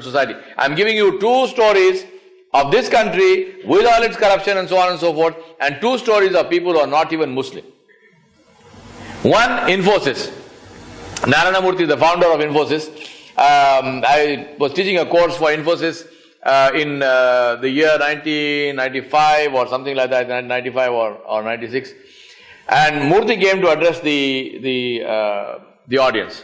society. I'm giving you two stories of this country with all its corruption and so on and so forth, and two stories of people who are not even Muslim. One, Infosys. Narayana Murthy, the founder of Infosys. I was teaching a course for Infosys in the year 1995 or something like that, 95 or 96. And Murthy came to address the audience.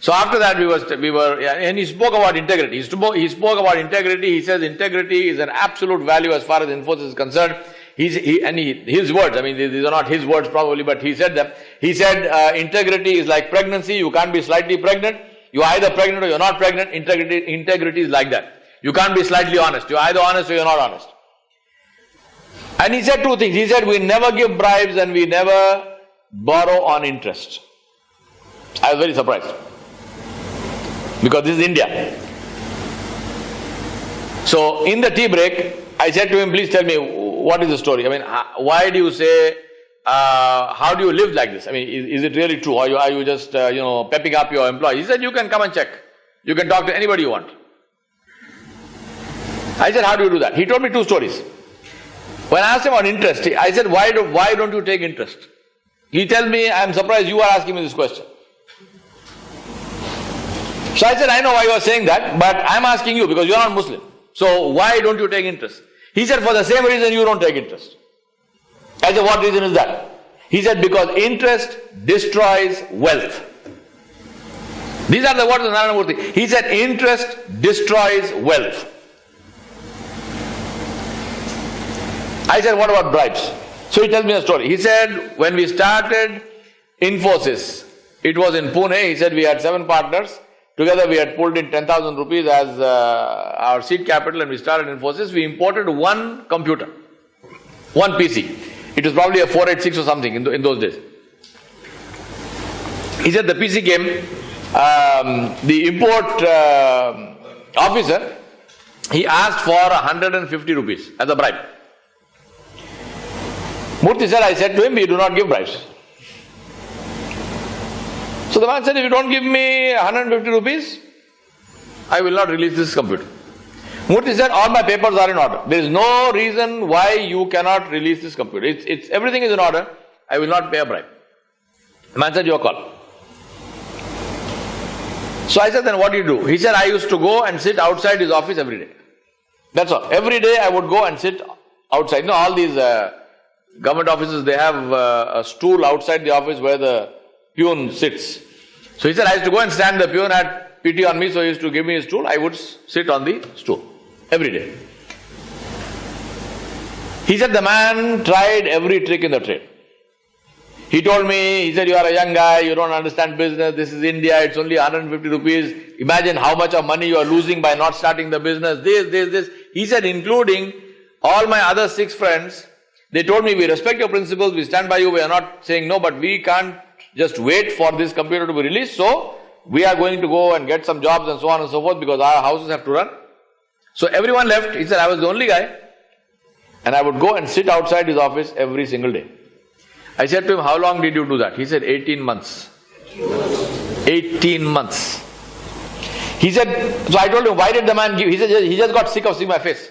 So after that we were, and he spoke about integrity. He spoke about integrity. He says integrity is an absolute value as far as Infosys is concerned. His words, I mean, these are not his words probably, but he said them. He said integrity is like pregnancy. You can't be slightly pregnant. You're either pregnant or you're not pregnant. Integrity is like that. You can't be slightly honest. You're either honest or you're not honest. And he said two things. He said we never give bribes and we never borrow on interest. I was very surprised, because this is India. So in the tea break, I said to him, please tell me, what is the story? I mean, why do you say, how do you live like this? I mean, is it really true? Or are you just, pepping up your employees? He said, you can come and check. You can talk to anybody you want. I said, how do you do that? He told me two stories. When I asked him about interest, I said, why don't you take interest? He tells me, I'm surprised you are asking me this question. So I said, I know why you are saying that, but I'm asking you because you are not Muslim. So why don't you take interest? He said, for the same reason you don't take interest. I said, what reason is that? He said, because interest destroys wealth. These are the words of Narayana Murthy. He said, interest destroys wealth. I said, what about bribes? So he tells me a story. He said, when we started Infosys, it was in Pune. He said, we had 7 partners. Together we had pulled in 10,000 rupees as our seed capital, and we started Infosys. We imported one computer, one PC. It was probably a 486 or something in those days. He said the PC came, the import officer, he asked for 150 rupees as a bribe. Murthy said, I said to him, we do not give bribes. So the man said, if you don't give me 150 rupees, I will not release this computer. Murthy said, all my papers are in order. There is no reason why you cannot release this computer. Everything is in order. I will not pay a bribe. The man said, your call. So I said, then what do you do? He said, I used to go and sit outside his office every day. That's all. Every day I would go and sit outside. All these government offices, they have a stool outside the office where the peon sits. So he said, I used to go and stand. The peon had pity on me, so he used to give me his stool. I would sit on the stool every day. He said the man tried every trick in the trade. He told me, he said, you are a young guy, you don't understand business, this is India, it's only 150 rupees. Imagine how much of money you are losing by not starting the business, this. He said, including all my other 6 friends, they told me, we respect your principles, we stand by you, we are not saying no, but we can't just wait for this computer to be released, so we are going to go and get some jobs and so on and so forth, because our houses have to run. So everyone left. He said, I was the only guy, and I would go and sit outside his office every single day. I said to him, how long did you do that? He said, 18 months. 18 months. He said, so I told him, why did the man give? He said, he just got sick of seeing my face.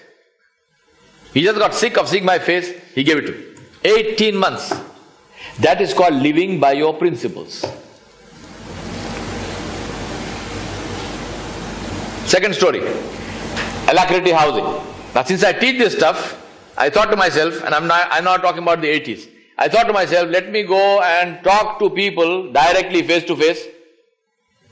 He just got sick of seeing my face, he gave it to me. 18 months. That is called living by your principles. Second story, Alacrity Housing. Now since I teach this stuff, I thought to myself, and I'm not talking about the 80s, I thought to myself, let me go and talk to people directly face to face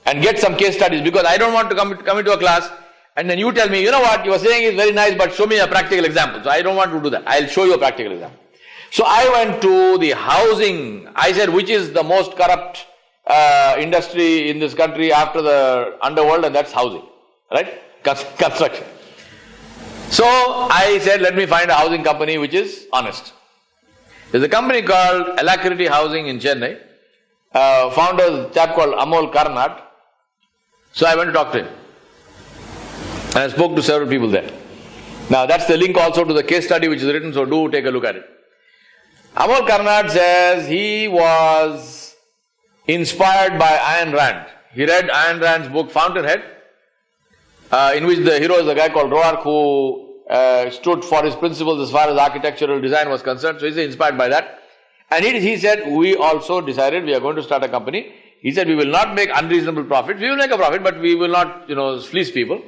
and get some case studies, because I don't want to come into a class and then you tell me, you know what, you are saying is very nice, but show me a practical example. So I don't want to do that. I'll show you a practical example. So I went to the housing. I said, which is the most corrupt industry in this country after the underworld, and that's housing, right? Construction. So I said, let me find a housing company which is honest. There's a company called Alacrity Housing in Chennai. Founder is a chap called Amol Karnat. So I went to talk to him. And I spoke to several people there. Now that's the link also to the case study which is written, so do take a look at it. Amol Karnat says he was inspired by Ayn Rand. He read Ayn Rand's book Fountainhead, in which the hero is a guy called Roark who stood for his principles as far as architectural design was concerned. So he's inspired by that. And he said, we also decided we are going to start a company. He said, we will not make unreasonable profits. We will make a profit, but we will not, fleece people.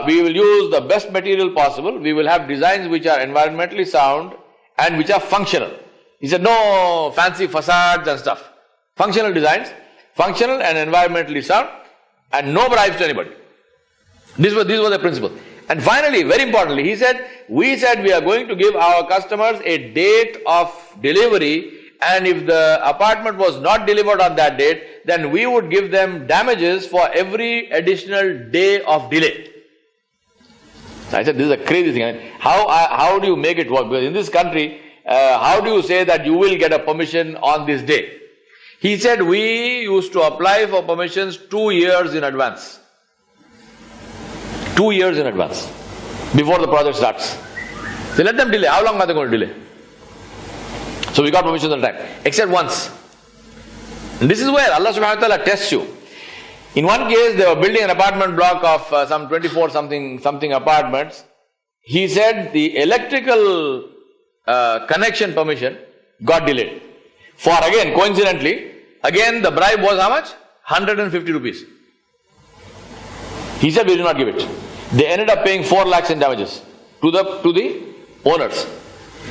We will use the best material possible. We will have designs which are environmentally sound and which are functional. He said, no fancy facades and stuff. Functional designs, functional and environmentally sound, and no bribes to anybody. These were the principles. And finally, very importantly, we said we are going to give our customers a date of delivery, and if the apartment was not delivered on that date, then we would give them damages for every additional day of delay. So I said, this is a crazy thing. I mean, how do you make it work? Because in this country, how do you say that you will get a permission on this day? He said, we used to apply for permissions 2 years in advance. 2 years in advance, before the project starts. So let them delay. How long are they going to delay? So we got permission on time, except once. And this is where Allah subhanahu wa ta'ala tests you. In one case, they were building an apartment block of some 24 something apartments. He said the electrical connection permission got delayed. For again, coincidentally, the bribe was how much? 150 rupees. He said we did not give it. They ended up paying 4 lakhs in damages to the owners.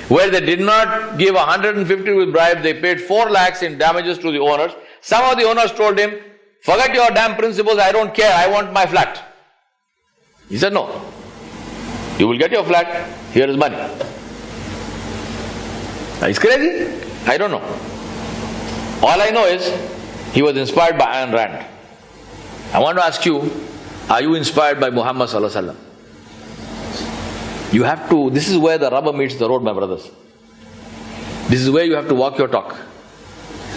Where they did not give 150 rupees bribe, they paid 4 lakhs in damages to the owners. Some of the owners told him, forget your damn principles, I don't care, I want my flat. He said, no. You will get your flat, here is money. It's crazy? I don't know. All I know is, he was inspired by Ayn Rand. I want to ask you, are you inspired by Muhammad sallallahu alaihi wasallam? You have to, this is where the rubber meets the road, my brothers. This is where you have to walk your talk.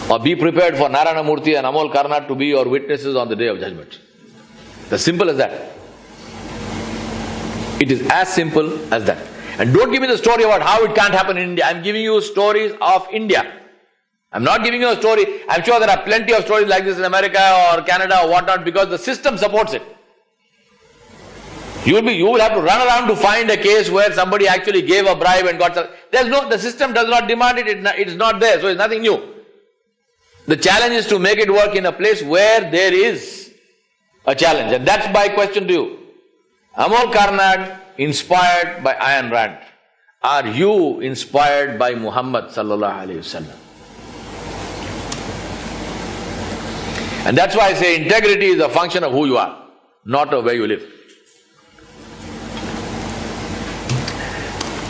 Or be prepared for Narayana Murthy and Amol Karnat to be your witnesses on the day of judgment. As simple as that. It is as simple as that. And don't give me the story about how it can't happen in India. I'm giving you stories of India. I'm not giving you a story. I'm sure there are plenty of stories like this in America or Canada or whatnot, because the system supports it. You will have to run around to find a case where somebody actually gave a bribe and got some. The system does not demand it. It is not there, so it's nothing new. The challenge is to make it work in a place where there is a challenge. And that's my question to you. Amol Karnat, inspired by Ayn Rand. Are you inspired by Muhammad sallallahu alaihi wasallam? And that's why I say integrity is a function of who you are, not of where you live.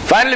Finally,